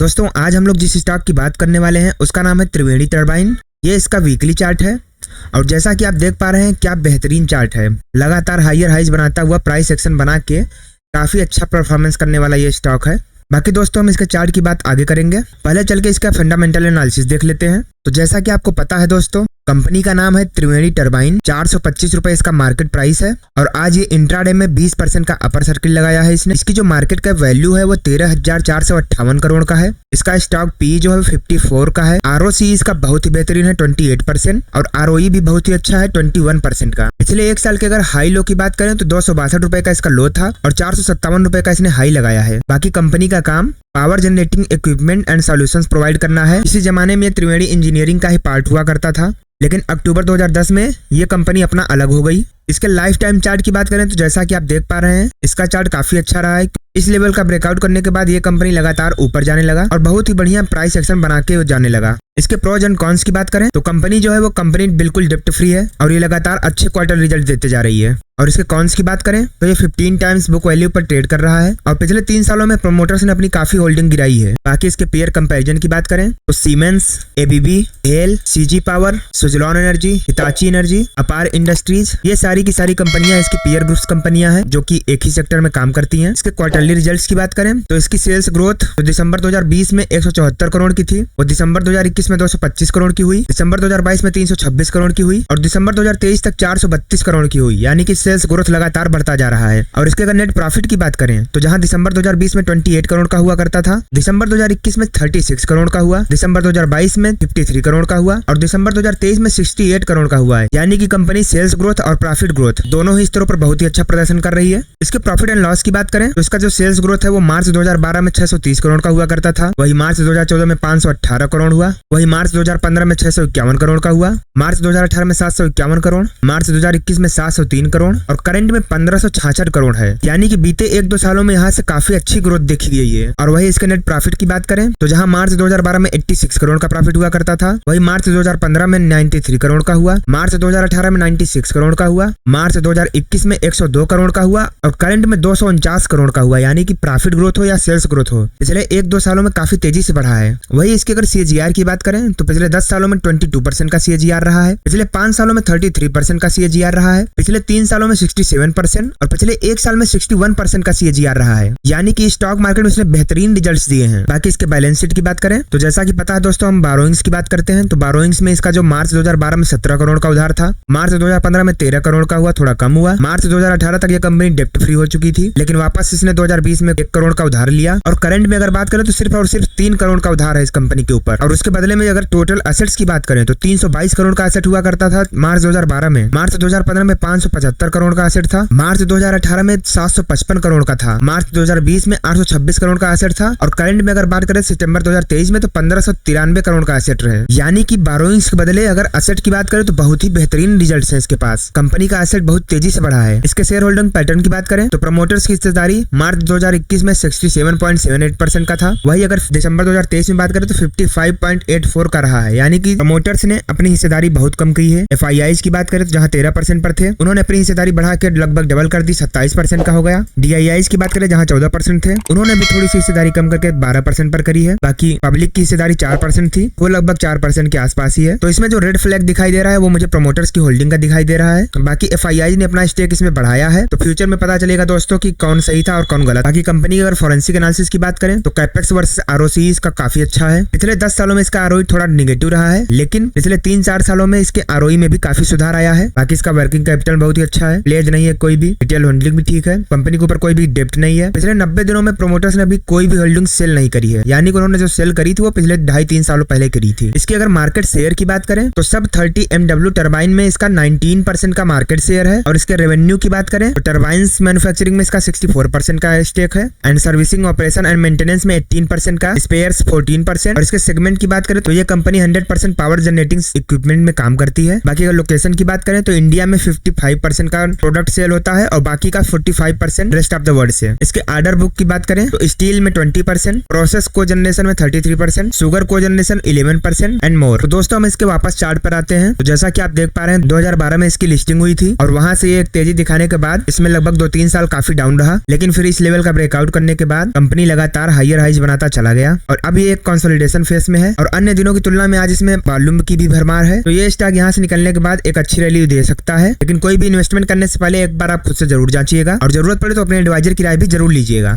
दोस्तों आज हम लोग जिस स्टॉक की बात करने वाले हैं उसका नाम है त्रिवेणी टरबाइन। ये इसका वीकली चार्ट है और जैसा कि आप देख पा रहे हैं क्या बेहतरीन चार्ट है। लगातार हायर हाइज बनाता हुआ प्राइस एक्शन बना के काफी अच्छा परफॉर्मेंस करने वाला ये स्टॉक है। बाकी दोस्तों हम इसके चार्ट की बात आगे करेंगे, पहले चल के इसका फंडामेंटल एनालिसिस देख लेते हैं। तो जैसा कि आपको पता है दोस्तों, कंपनी का नाम है त्रिवेणी टरबाइन। 425 रुपए इसका मार्केट प्राइस है और आज ये इंट्राडे में 20% का अपर सर्किल लगाया है इसने। इसकी जो मार्केट का वैल्यू है वो 13,458 करोड़ का है। इसका स्टॉक पी जो है 54 का है। आरओसी इसका बहुत ही बेहतरीन है 28% और आरओई भी बहुत ही अच्छा है 21% का। पिछले एक साल के अगर हाई लो की बात करें तो 262 रुपए का इसका लो था और 457 रुपए का इसने हाई लगाया है। बाकी कंपनी का काम power generating equipment and solutions provide करना है। इसी जमाने में त्रिवेणी इंजीनियरिंग का ही पार्ट हुआ करता था, लेकिन अक्टूबर 2010 में ये कंपनी अपना अलग हो गई। इसके लाइफ टाइम चार्ट की बात करें तो जैसा कि आप देख पा रहे हैं इसका चार्ट काफी अच्छा रहा है। इस लेवल का ब्रेकआउट करने के बाद ये कंपनी लगातार ऊपर जाने लगा और बहुत ही बढ़िया प्राइस एक्शन बना के जाने लगा। इसके प्रोज एंड कॉन्स की बात करें तो कंपनी जो है वो कंपनी बिल्कुल डेप्ट फ्री है और ये लगातार अच्छे क्वार्टर रिजल्ट देते जा रही है। और इसके कॉन्स की बात करें तो ये 15 टाइम्स बुक वैल्यू पर ट्रेड कर रहा है और पिछले 3 सालों में प्रोमोटर्स ने अपनी काफी होल्डिंग गिराई है। बाकी इसके पेयर कंपैरिजन की बात करें तो siemens, ABB, hello, CG power, Suzlon energy, Hitachi energy, अपार इंडस्ट्रीज, ये सारी की सारी कंपनियां इसकी पेयर ग्रुप्स कंपनियां हैं जो कि एक ही सेक्टर में काम करती हैं। इसके क्वार्टरली रिजल्ट्स की बात करें तो इसकी सेल्स ग्रोथ तो दिसंबर 2020 में 174 करोड़ की थी और दिसंबर 2021 में 225 करोड़ की हुई, दिसंबर 2022 में 326 करोड़ की हुई और दिसंबर 2023 तक 432 करोड़ की हुई। यानी कि सेल्स ग्रोथ लगातार बढ़ता जा रहा है। और इसके अगर नेट प्रॉफिट की बात करें तो जहां दिसंबर 2020 में 28 करोड़ का हुआ करता था, दिसंबर 2021 में 36 करोड़ का हुआ, दिसंबर 2022 में 53 करोड़ का हुआ और दिसंबर 2023 में 68 करोड़ का हुआ है। यानी कि कंपनी सेल्स ग्रोथ और प्रॉफिट ग्रोथ दोनों ही स्तरों पर बहुत ही अच्छा प्रदर्शन कर रही है। इसके प्रॉफिट एंड लॉस की बात करें तो इसका जो सेल्स ग्रोथ है वो मार्च 2012 में 630 करोड़ का हुआ करता था, वही मार्च 2014 में 518 करोड़ हुआ, वही मार्च 2015 में 651 करोड़ का हुआ, मार्च 2018 में 751 करोड़, मार्च 2021 में 703 करोड़ और करंट में 1566 करोड़ है। यानी कि बीते 1-2 सालों में यहाँ से काफी अच्छी ग्रोथ देखी गई है। और वही इसके नेट प्रॉफिट की बात करें तो जहां मार्च 2012 में 86 करोड़ का प्रॉफिट हुआ करता था, वही मार्च 2015 में 93 करोड़ का हुआ, मार्च 2018 में 96 करोड़ का हुआ, मार्च 2021 में 102 करोड़ का हुआ और करंट में 249 करोड़ का हुआ। यानी कि प्रॉफिट ग्रोथ हो या सेल्स ग्रोथ हो पिछले 1-2 सालों में काफी तेजी से बढ़ा है। वही इसके अगर सीएजीआर की बात करें तो पिछले 10 सालों में 22% का सीएजीआर रहा है, पिछले 5 सालों में 33% का सीएजीआर रहा है, पिछले 3 सालों में 67% और पिछले 1 साल में 61% का सीएजीआर रहा है। यानी कि स्टॉक मार्केट में उसने बेहतरीन रिजल्ट्स दिए हैं। बाकी इसके बैलेंस शीट की बात करें तो जैसा कि पता है दोस्तों, हम बारोइंग्स की बात करते हैं तो बारोइंग्स में इसका जो मार्च 2012 में 17 करोड़ का उधार था, मार्च 2015 में 13 करोड़ का हुआ, थोड़ा कम हुआ। मार्च 2018 तक ये कंपनी डेप्ट फ्री हो चुकी थी, लेकिन वापस इसने 2020 में 1 करोड़ का उधार लिया और करंट में अगर बात करें तो सिर्फ और सिर्फ 3 करोड़ का उधार है इस कंपनी के ऊपर। और उसके बदले में अगर टोटल एसेट्स की बात करें तो 322 करोड़ का एसेट हुआ करता था मार्च 2012 में, मार्च 2015 में 575 करोड़ का एसेट था, मार्च 2018 में 755 करोड़ का था, मार्च 2020 में 826 करोड़ का एसेट था और करंट में अगर बात करें सितंबर 2023 में तो 1593 करोड़ का एसेट रहे। यानी कि बारोइंग्स के बदले अगर एसेट की बात करें तो बहुत ही बेहतरीन रिजल्ट्स है इसके पास। कंपनी का एसेट बहुत तेजी से बढ़ा है। इसके शेयर होल्डिंग पैटर्न की बात करें तो प्रमोटर्स की हिस्सेदारी मार्च 2021 में 67.78% का था, वही अगर दिसंबर 2023 में बात करें तो 55.84 का रहा है। यानी कि प्रमोटर्स ने अपनी हिस्सेदारी बहुत कम की है। एफआईआईज की बात करें तो जहां 13% पर थे उन्होंने अपनी हिस्सेदारी बढ़ा के लगभग डबल कर दी, 27% का हो गया। डीआईआईज की बात करें जहां 14% थे उन्होंने भी थोड़ी सी हिस्सेदारी कम करके 12% पर करी है। बाकी पब्लिक की हिस्सेदारी 4% थी, वो लगभग 4% के आसपास ही है। तो इसमें जो रेड फ्लैग दिखाई दे रहा है वो मुझे प्रमोटर्स की होल्डिंग का दिखाई दे रहा है। बाकी एफआईआईज ने अपना स्टेक इसमें बढ़ाया है, तो फ्यूचर में पता चलेगा दोस्तों कि कौन सही था और कौन गलत। बाकी कंपनी की अगर फोरेंसिक एनालिसिस की बात करें तो कैपेक्स वर्सेस आरओसी इसका काफी अच्छा है। पिछले 10 सालों में इसका आरओई थोड़ा निगेटिव रहा है, लेकिन पिछले 3-4 सालों में इसके आरओई में भी काफी सुधार आया है। बाकी इसका वर्किंग कैपिटल बहुत ही अच्छा है, प्लेज नहीं है कोई भी, रिटेल होल्डिंग भी ठीक है, कंपनी के ऊपर कोई भी डेप्ट नहीं है। पिछले 90 दिनों में प्रोमोटर्स ने अभी कोई भी होल्डिंग सेल नहीं करी है, यानी कि उन्होंने जो सेल करी थी वो पिछले 2.5-3 सालों पहले करी थी। इसकी अगर मार्केट शेयर की बात करें तो सब 30 MW टर्बाइन में इसका 19% का मार्केट शेयर है और इसके रेवेन्यू की बात करें तो टर्बाइंस मैन्युफैक्चरिंग में इसका 64% का स्टेक है and servicing operation and maintenance में 18% का, स्पेयर्स 14% और इसके सेगमेंट की बात करें करें तो ये कंपनी 100% पावर जनरेटिंग इक्विपमेंट में काम करती है। बाकी अगर लोकेशन की बात करें तो इंडिया में 55% का प्रोडक्ट सेल होता है और बाकी का 45% रेस्ट ऑफ द वर्ल्ड से। इसके ऑर्डर बुक की बात करें तो स्टील में 20%, प्रोसेस को जनरेशन में 33%, शुगर को जनरेशन 11% एंड मोर। तो दोस्तों हम इसके वापस चार्ट पर आते हैं। तो जैसा कि आप देख पा रहे हैं 2012 में इसकी लिस्टिंग हुई थी और वहां से ये एक तेजी दिखाने के बाद इसमें लगभग 2-3 साल काफी डाउन रहा, लेकिन फिर इस लेवल का ब्रेकआउट करने के बाद कंपनी लगातार हायर हाइज बनाता चला गया और अब ये एक कंसोलिडेशन फेज में है और अन्य दिनों की तुलना में आज इसमें वॉल्यूम की भी भरमार है। तो ये स्टॉक यहाँ से निकलने के बाद एक अच्छी रैली दे सकता है, लेकिन कोई भी इन्वेस्टमेंट करने से पहले एक बार आप खुद से जरूर जांचिएगा और जरूरत पड़े तो अपने एडवाइजर की राय भी जरूर लीजिएगा।